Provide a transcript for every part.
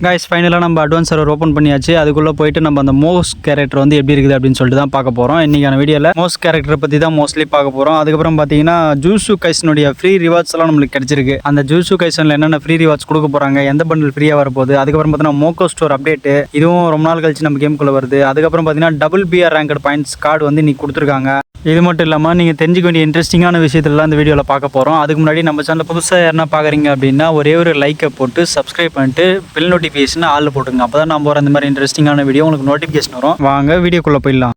Guys ஃபைனலாக நம்ம advance server open பண்ணியாச்சு. அதுக்குள்ளே போயிட்டு நம்ம அந்த மோஸ் கேரக்டர் வந்து எப்படி இருக்குது அப்படின்னு சொல்லிட்டு தான் பார்க்க போகிறோம். இன்றைக்கான வீடியோவில் மோஸ் கேரக்டரை பற்றி தான் மோஸ்ட்லி பார்க்க போகிறோம். அதுக்கப்புறம் பார்த்தீங்கன்னா ஜூசு கைசனுடைய ஃப்ரீ ரிவார்ட்ஸ் எல்லாம் நம்மளுக்கு கிடச்சிருக்கு. அந்த ஜூசு கைசனில் என்னென்ன ஃப்ரீ ரிவார்ட்ஸ் கொடுக்க போகிறாங்க, எந்த பண்டில் ஃப்ரீயாக வரப்போகுது, அதுக்கப்புறம் பார்த்தீங்கன்னா மோக்கோ ஸ்டோர் அப்டேட்டு, இதுவும் ரொம்ப நாள் கழிச்சு நம்ம கேமுக்குள்ளே வருது. அதுக்கப்புறம் பார்த்தீங்கன்னா double PR ranked points card வந்து இன்னைக்கு கொடுத்துருக்காங்க. இது மட்டும் இல்லாமல் நீங்கள் தெரிஞ்சுக்க வேண்டிய இன்ட்ரெஸ்டிங்கான விஷயத்தெல்லாம் இந்த வீடியோவில் பார்க்க போகிறோம். அதுக்கு முன்னாடி நம்ம சேனலில் புதுசாக யாருன்னா பார்க்குறீங்க அப்படின்னா ஒரே ஒரு லைக்கை போட்டு சப்ஸ்கிரைப் பண்ணிட்டு பெல் நோட்டிஃபிகேஷன் ஆளில் போட்டுங்க. அப்போ தான் நான் போகிற இந்த மாதிரி இன்ட்ரெஸ்டிங்கான வீடியோ உங்களுக்கு நோட்டிஃபிகேஷன் வரும். வாங்க வீடியோக்குள்ளே போயிடலாம்.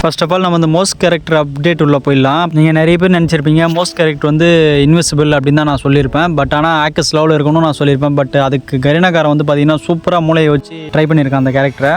ஃபர்ஸ்ட் ஆஃப் ஆல் நம்ம அந்த மோஸ்ட் கேரக்டர் அப்டேட் உள்ள போயிடலாம். நீங்கள் நிறைய பேர் நினச்சிருப்பீங்க மோஸ்ட் கேரக்டர் வந்து இன்விசிபிள் அப்படின்னு தான் நான் சொல்லியிருப்பேன். பட் ஆனால் ஆக்கஸ் லெவலில் இருக்கணும்னு நான் சொல்லியிருப்பேன். பட் அதுக்கு கரீனாக்காரன் வந்து பார்த்தீங்கன்னா சூப்பராக மூளையை வச்சு ட்ரை பண்ணியிருக்கான் அந்த கேரக்டரை.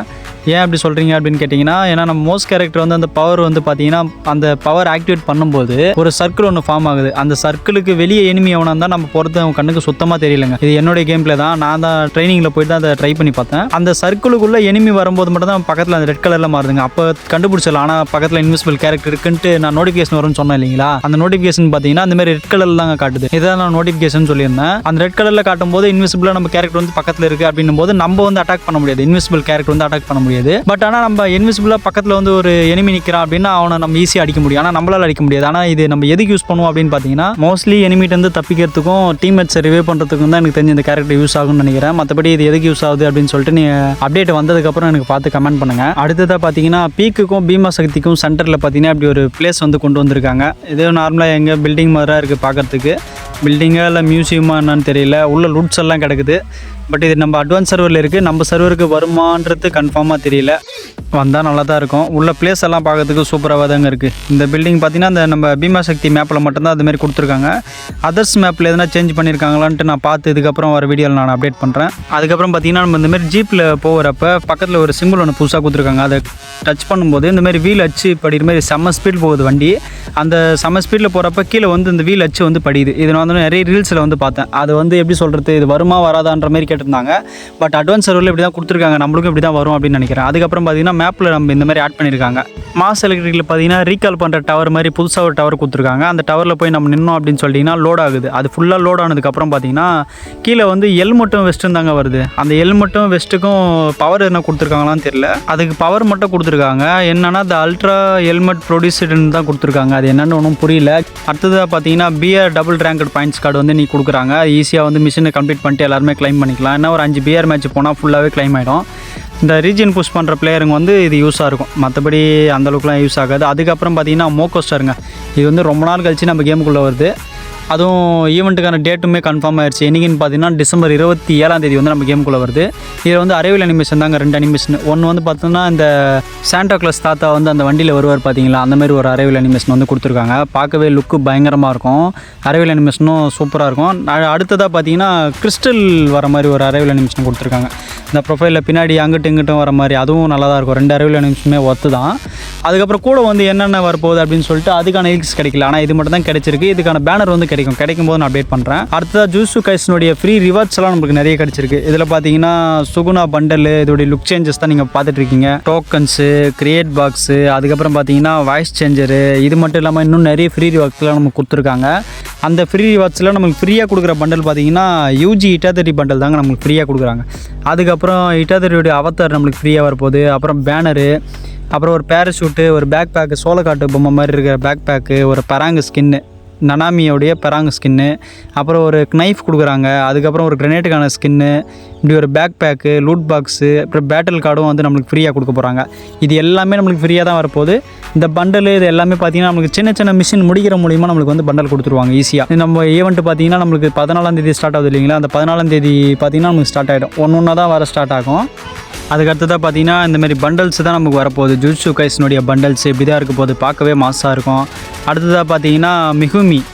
ஏன் அப்படி சொல்கிறீங்க அப்படின்னு கேட்டிங்கன்னா, ஏன்னா நம்ம மோஸ்ட் கேரக்டர் வந்து அந்த பவர் வந்து பார்த்தீங்கன்னா அந்த பவர் ஆக்டிவேட் பண்ணும்போது ஒரு சர்க்கிள் ஒன்று ஃபார்ம் ஆகுது. அந்த சர்க்கிளுக்கு வெளியே எனிமி எவனா இருந்தால் நம்ம பொறுத்து அவங்க கண்ணுக்கு சுத்தமாக தெரியலைங்க. இது என்னுடைய கேம்ல தான், நான் தான் ட்ரைனிங்கில் போயிட்டு தான் அதை ட்ரை பண்ணி பார்த்தேன். அந்த சர்க்கிளுக்குள்ளே எனிமி வரும்போது மட்டும் தான் பக்கத்தில் அந்த ரெட் கலரில் மாறுதுங்க. அப்போ கண்டுபிடிச்சலாம். ஆனால் பக்கத்தில் இன்விசிபிள் கேரக்டர் இருக்குன்ட்டு நான் நோட்டிஃபிகேஷன் வரும்னு சொன்னேன் இல்லைங்களா, அந்த நோட்டிஃபிகேஷன் பார்த்தீங்கன்னா அந்த மாதிரி ரெட் கலரில் தாங்க காட்டுது. இதான் நான் நோட்டிஃபிகேஷன் சொல்லியிருந்தேன். அந்த ரெட் கலரில் காட்டும் போது இன்விசிபிளாக நம்ம கேரக்டர் வந்து பக்கத்தில் இருக்குது அப்படின்னும் போது நம்ம வந்து அட்டாக் பண்ண முடியாது. இன்விசிபிள் கேரக்டர் வந்து அட்டாக் பண்ண முடியாது. பட் ஆனால் நம்ம இன்விசிபிளாக பக்கத்தில் வந்து ஒரு எனிமி நிற்கிறான் அப்படின்னா அவனை நம்ம ஈஸியாக அடிக்க முடியும். ஆனால் நம்மளால் அடிக்க முடியாது. ஆனால் இது நம்ம எதுக்கு யூஸ் பண்ணுவோம் அப்படின்னு பார்த்தீங்கன்னா, மோஸ்ட்லி எனிமிட்டு வந்து தப்பிக்கிறதுக்கும் டீம்மேட்ஸை ரிவைவ் பண்ணுறதுக்கும் தான் எனக்கு தெரிஞ்ச இந்த கேரக்டர் யூஸ் ஆகும்னு நினைக்கிறேன். மற்றபடி இது எதுக்கு யூஸ் ஆகுது அப்படின்னு சொல்லிட்டு நீங்கள் அப்டேட் வந்ததுக்கப்புறம் எனக்கு பார்த்து கமெண்ட் பண்ணுங்கள். அடுத்ததாக பார்த்தீங்கன்னா பீக்குக்கும் பீமா சக்திக்கும் சென்டரில் பார்த்தீங்கன்னா இப்படி ஒரு பிளேஸ் வந்து கொண்டு வந்திருக்காங்க. இது நார்மலாக எங்கே பில்டிங் மாதிரி இருக்குது பார்க்குறதுக்கு. பில்டிங்காக இல்லை மியூசியமாக என்னன்னு தெரியல. உள்ள லூட்ஸ் எல்லாம் கிடக்குது. பட் இது நம்ம அட்வான்ஸ் சர்வரில் இருக்குது. நம்ம சர்வருக்கு வருமானது கன்ஃபார்மாக தெரியல. வந்தால் நல்லா தான் இருக்கும். உள்ள பிளேஸ் எல்லாம் பார்க்கறதுக்கு சூப்பராக தாங்க இருக்குது. இந்த பில்டிங் பார்த்திங்கன்னா அந்த நம்ம பீமா சக்தி மேப்பில் மட்டும்தான் அதுமாரி கொடுத்துருக்காங்க. அதர்ஸ் மேப்பில் எதனா சேஞ்ச் பண்ணியிருக்காங்களான்ட்டு நான் பார்த்து இதுக்கப்புறம் வர வீடியோவில் நான் அப்டேட் பண்ணுறேன். அதுக்கப்புறம் பார்த்திங்கன்னா நம்ம இந்தமாரி ஜீப்பில் போகிறப்ப பக்கத்தில் ஒரு சிம்பிள் ஒன்று புதுசாக கொடுத்துருக்காங்க. அதை டச் பண்ணும்போது இந்தமாரி வீல் அச்சு படிக்கிற மாதிரி செம்ம ஸ்பீட் போகுது வண்டி. அந்த செம்ம ஸ்பீடில் போகிறப்ப கீழே வந்து இந்த வீல் அச்சு வந்து படியுது. இதை நான் வந்து நிறைய ரீல்ஸில் வந்து பார்த்தேன். அது வந்து எப்படி சொல்கிறது, இது வருமா வராதான்ற மாதிரி கேட்டிருந்தாங்க. பட் அட்வான்ஸ் சர்வரில் இப்படி தான் கொடுத்துருக்காங்க. நம்மளுக்கும் இப்படி தான் வரும் அப்படின்னு நினைக்கிறேன். அதுக்கப்புறம் பார்த்தீங்கன்னா மேப்பில் நம்ம இந்த மாதிரி ஆட் பண்ணியிருக்காங்க. மாஸ் எலக்ட்ரிக்கில் பார்த்தீங்கன்னா ரீகால் பண்ணுற டவர் மாதிரி புதுசாக ஒரு டவர் கொடுத்துருக்காங்க. அந்த டவரில் போய் நம்ம நின்னோம் அப்படின்னு சொல்லிட்டிங்கன்னா லோட் ஆகுது. அது ஃபுல்லாக லோட் ஆனதுக்கப்புறம் பார்த்தீங்கன்னா கீழே வந்து ஹெல்மெட்டும் வெஸ்ட்டும் தாங்க வருது. அந்த ஹெல்மெட்டும் வெஸ்ட்டுக்கும் பவர் என்ன கொடுத்துருக்காங்களான்னு தெரியல. அதுக்கு பவர் மட்டும் கொடுத்துருக்காங்க. என்னன்னா அந்த அல்ட்ரா ஹெல்மெட் ப்ரொடியூசர்னு தான் கொடுத்துருக்காங்க. அது என்னென்னு ஒன்றும் புரியல. அடுத்ததாக பார்த்தீங்கன்னா PR double ranked points card வந்து நீ கொடுக்குறாங்க. ஈஸியாக வந்து மிஷினை கம்ப்ளீட் பண்ணிட்டு எல்லாருமே கிளைம் பண்ணிக்கலாம். என்ன ஒரு 5 பிஆர் மேட்ச் போனால் ஃபுல்லாகவே கிளைம் ஆகிடும். இந்த ரீஜன் புஷ் பண்ணுற பிளேயருங்க வந்து இது யூஸாக இருக்கும். மற்றபடி அந்தளவுக்குலாம் யூஸ் ஆகாது. அதுக்கப்புறம் பார்த்தீங்கன்னா மோக்கோ ஸ்டாருங்க. இது வந்து ரொம்ப நாள் கழிச்சு நம்ம கேமுக்குள்ளே வருது. அதுவும் ஈவெண்ட்டுக்கான டேட்டுமே கன்ஃபார்ம் ஆயிடுச்சு. என்னைக்குன்னு பார்த்தீங்கன்னா டிசம்பர் 27 வந்து நம்ம கேமுக்குள்ளே வருது. இதில் வந்து அரைவல் அனிமேஷன் தாங்க, 2 அனிமேஷன். ஒன்று வந்து பார்த்தோம்னா இந்த சாண்டா கிளாஸ் தாத்தா வந்து அந்த வண்டியில் வருவார் பார்த்தீங்களா, அந்தமாதிரி ஒரு அரைவல் அனிமேஷன் வந்து கொடுத்துருக்காங்க. பார்க்கவே லுக்கு பயங்கரமாக இருக்கும். அரைவல் அனிமேஷனும் சூப்பராக இருக்கும். அடுத்ததாக பார்த்தீங்கன்னா கிறிஸ்டல் வர மாதிரி ஒரு அரைவல் அனிமேஷன் கொடுத்துருக்காங்க. இந்த ப்ரொஃபைலில் பின்னாடி அங்கிட்டும் இங்கிட்டும் வர மாதிரி அதுவும் நல்லா தான் இருக்கும். 2 அரைவல் அனிமேஷனுமே ஒத்து தான். அதுக்கப்புறம் கூட வந்து என்னென்ன வரப்போகுது அப்படின்னு சொல்லிட்டு அதுக்கான எக்ஸ் கிடைக்கல. ஆனால் இது மட்டும் தான் கிடைச்சிருக்கு. இதுக்கான பேனர் வந்து கிடைக்கும் போது நான் அப்டேட் பண்ணுறேன். அடுத்ததாக ஜூசு கைசனுடைய ஃப்ரீ ரிவார்ட்ஸ் எல்லாம் நமக்கு நிறைய கிடைச்சிருக்கு. இதில் பார்த்தீங்கன்னா சுகுணா பண்டல், இதோடைய லுக் சேஞ்சஸ் தான் நீங்கள் பார்த்துட்டு இருக்கீங்க. டோக்கன்ஸு, கிரியேட் பாக்ஸு, அதுக்கப்புறம் பார்த்தீங்கன்னா வாய்ஸ் சேஞ்சரு, இது மட்டும் இல்லாமல் இன்னும் நிறைய ஃப்ரீ ரிவார்ட்ஸ்லாம் நமக்கு கொடுத்துருக்காங்க. அந்த ஃப்ரீ ரிவார்ட்ஸில் நமக்கு ஃப்ரீயாக கொடுக்குற பண்டல் பார்த்தீங்கன்னா யூஜி இட்டாதரி பண்டல் தாங்க நமக்கு ஃப்ரீயாக கொடுக்குறாங்க. அதுக்கப்புறம் இட்டாதரியோடைய அவதார் நம்மளுக்கு ஃப்ரீயாக வரப்போகுது. அப்புறம் பேனரு, அப்புறம் ஒரு பேராஷூட்டு, ஒரு பேக் பேக்கு, சோளக்காட்டு பொம்மை மாதிரி இருக்கிற பேக் பேக்கு, ஒரு பராங்கு ஸ்கின்னு, நனாமியோடைய பராங்கு ஸ்கின்னு, அப்புறம் ஒரு நைஃப் கொடுக்குறாங்க. அதுக்கப்புறம் ஒரு கிரனேட்டுக்கான ஸ்கின்னு, இப்படி ஒரு பேக் பேக்கு, லூட் பாக்ஸு, அப்புறம் பேட்டில் கார்டும் வந்து நம்மளுக்கு ஃப்ரீயாக கொடுக்க போகிறாங்க. இது எல்லாமே நம்மளுக்கு ஃப்ரீயாக தான் வரப்போகுது. இந்த பண்டல் இது எல்லாமே பார்த்தீங்கன்னா நம்மளுக்கு சின்ன சின்ன மிஷின் முடிக்கிற மூலிமா நம்மளுக்கு வந்து பண்டல் கொடுத்துருவாங்க ஈஸியாக. நம்ம ஈவெண்ட் பார்த்தீங்கன்னா நம்மளுக்கு 14 ஸ்டார்ட் ஆகுது இல்லைங்களா, அந்த 14 பார்த்தீங்கன்னா நமக்கு ஸ்டார்ட் ஆகிடும். ஒன்று தான் வர ஸ்டார்ட் ஆகும். அதுக்கடுத்ததாக பார்த்தீங்கன்னா இந்தமாரி பண்டல்ஸ் தான் நமக்கு வரப்போகுது. ஜூட்சு கைசனுடைய பண்டல்ஸ் இப்படி தான் இருக்க போகுது. பார்க்கவே மாசாக இருக்கும். அடுத்ததாக பார்த்தீங்கன்னா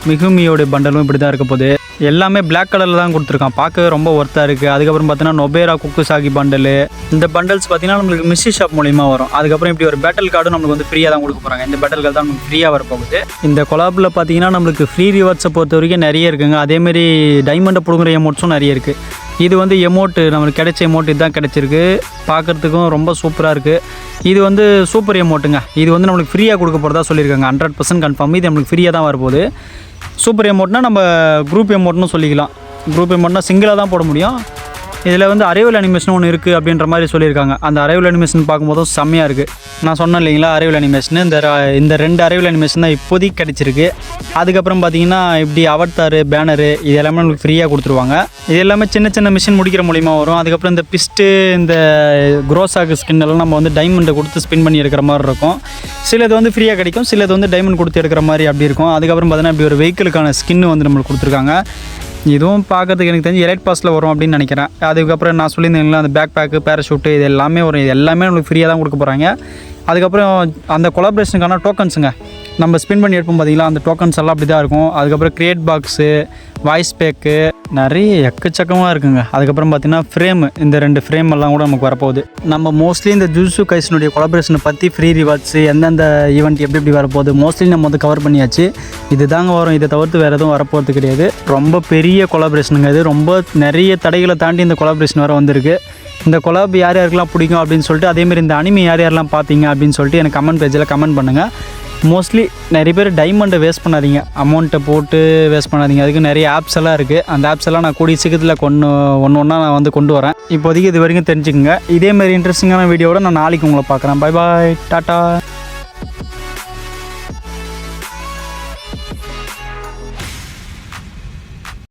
மிகுமியோடைய பண்டலும் இப்படி தான் இருக்க போகுது. எல்லாமே பிளாக் கலரில் தான் கொடுத்துருக்கான். பார்க்கவே ரொம்ப ஒர்த்தாக இருக்குது. அதுக்கப்புறம் பார்த்தீங்கன்னா நொபேரா குக்குசாகி பண்டலு, இந்த பண்டல்ஸ் பார்த்தீங்கன்னா நம்மளுக்கு மிஸ்ஸி ஷாப் மூலிமா வரும். அதுக்கப்புறம் இப்படி ஒரு பேட்டில் கார்டும் நம்மளுக்கு வந்து ஃப்ரீயாக தான் கொடுக்க போகிறாங்க. இந்த பேட்டில் கார்டு தான் நமக்கு ஃப்ரீயாக வரப்போகுது. இந்த கொலாபில் பார்த்தீங்கன்னா நம்மளுக்கு ஃப்ரீ ரிவார்ட்ஸை பொறுத்த வரைக்கும் நிறைய இருக்குங்க. அதேமாரி டைமண்டை பிடுங்குற எமோட்ஸும் நிறைய இருக்குது. இது வந்து எமௌண்ட்டு நம்மளுக்கு கிடைச்ச எமௌண்ட் இதுதான் கிடச்சிருக்கு. பார்க்குறதுக்கும் ரொம்ப சூப்பராக இருக்குது. இது வந்து சூப்பர் எமௌண்ட்டுங்க. இது வந்து நம்மளுக்கு ஃப்ரீயாக கொடுக்க போகிறதா சொல்லியிருக்காங்க. 100% கன்ஃபார்ம். இது நம்மளுக்கு ஃப்ரீயாக தான் வரப்போகுது. சூப்பர் எமௌண்ட்னா நம்ம குரூப் எமௌண்ட்னு சொல்லிக்கலாம். குரூப் எமௌண்ட்னா சிங்கிளாக தான் போட முடியும். இதில் வந்து அரைவல் அனிமேஷன் ஒன்று இருக்குது அப்படின்ற மாதிரி சொல்லியிருக்காங்க. அந்த அரைவல் அனிமேஷன் பார்க்கும்போதும் செம்மையாக இருக்குது. நான் சொன்னேன் இல்லைங்களா அரைவல் அனிமேஷன், இந்த 2 அரைவல் அனிமேஷன் தான் இப்போதைக்கு கிடச்சிருக்கு. அதுக்கப்புறம் பார்த்தீங்கன்னா இப்படி அவட்டாரு, பேனரு இது எல்லாமே நம்மளுக்கு ஃப்ரீயாக கொடுத்துருவாங்க. இது எல்லாமே சின்ன சின்ன மிஷின் முடிக்கிற மூலிமா வரும். அதுக்கப்புறம் இந்த பிஸ்ட்டு, இந்த குரோசாக்கு ஸ்கின் எல்லாம் நம்ம வந்து டைமண்டை கொடுத்து ஸ்பின் பண்ணி எடுக்கிற மாதிரி இருக்கும். சிலது வந்து ஃப்ரீயாக கிடைக்கும், சிலது வந்து டைமண்ட் கொடுத்து எடுக்கிற மாதிரி அப்படி இருக்கும். அதுக்கப்புறம் பார்த்தீங்கன்னா இப்படி ஒரு வெஹிக்கிளுக்கான ஸ்கின்னு வந்து நம்மளுக்கு கொடுத்துருக்காங்க. இதுவும் பார்க்கறதுக்கு எனக்கு தெரிஞ்சு எலைட் பாஸில் வரும் அப்படின்னு நினைக்கிறேன். அதுக்கப்புறம் நான் சொல்லியிருந்தேங்களா அந்த பேக் பேக்கு, பேராஷூட்டு இது எல்லாமே வரும். இது எல்லாமே நம்மளுக்கு ஃப்ரீயாக தான் கொடுக்க போகிறாங்க. அதுக்கப்புறம் அந்த கொலாபரேஷனுக்கான டோக்கன்ஸுங்க நம்ம ஸ்பின் பண்ணி எடுப்போம் பார்த்தீங்களா, அந்த டோக்கன்ஸ் எல்லாம் அப்படி தான் இருக்கும். அதுக்கப்புறம் கிரியேட் பாக்ஸு, வாய்ஸ் பேக்கு நிறைய எக்கச்சக்கமாக இருக்குங்க. அதுக்கப்புறம் பார்த்தீங்கன்னா ஃப்ரேமு, இந்த 2 ஃப்ரேம் எல்லாம் கூட நமக்கு வரப்போகுது. நம்ம மோஸ்ட்லி இந்த ஜுஜுட்சு கைசனுடைய கொலாபரேஷனை பற்றி ஃப்ரீ ரிவார்ட்ஸு எந்தெந்த ஈவெண்ட் எப்படி வரப்போகுது மோஸ்ட்லி நம்ம வந்து கவர் பண்ணியாச்சு. இது தாங்க வரும். இதை தவிர்த்து வேறு எதுவும் வரப்போகிறது கிடையாது. ரொம்ப பெரிய கொலாபரேஷனுங்க. இது ரொம்ப நிறைய தடைகளை தாண்டி இந்த கொலாபரேஷன் வர வந்திருக்கு. இந்த கொலாப் யார் யாருக்கெல்லாம் பிடிக்கும் அப்படின்னு சொல்லிட்டு, அதேமாதிரி இந்த அனிமே யார் யாரெல்லாம் பார்த்தீங்க அப்படின்னு சொல்லிட்டு எனக்கு கமெண்ட் பேஜில் கமெண்ட் பண்ணுங்கள். மோஸ்ட்லி நிறைய பேர் டைமண்டை வேஸ்ட் பண்ணாதீங்க, அமௌண்ட்டை போட்டு வேஸ்ட் பண்ணாதீங்க. அதுக்கு நிறைய ஆப்ஸ் எல்லாம் இருக்குது. அந்த ஆப்ஸ் எல்லாம் நான் கூடிய சீக்கிரத்தில் ஒன்று நான் வந்து கொண்டு வரேன். இப்போதைக்கு இது வரைக்கும் தெரிஞ்சுக்கோங்க. இதேமாதிரி இன்ட்ரெஸ்டிங்கான வீடியோவோட நான் நாளைக்கு உங்களை பார்க்குறேன். Bye bye, tata.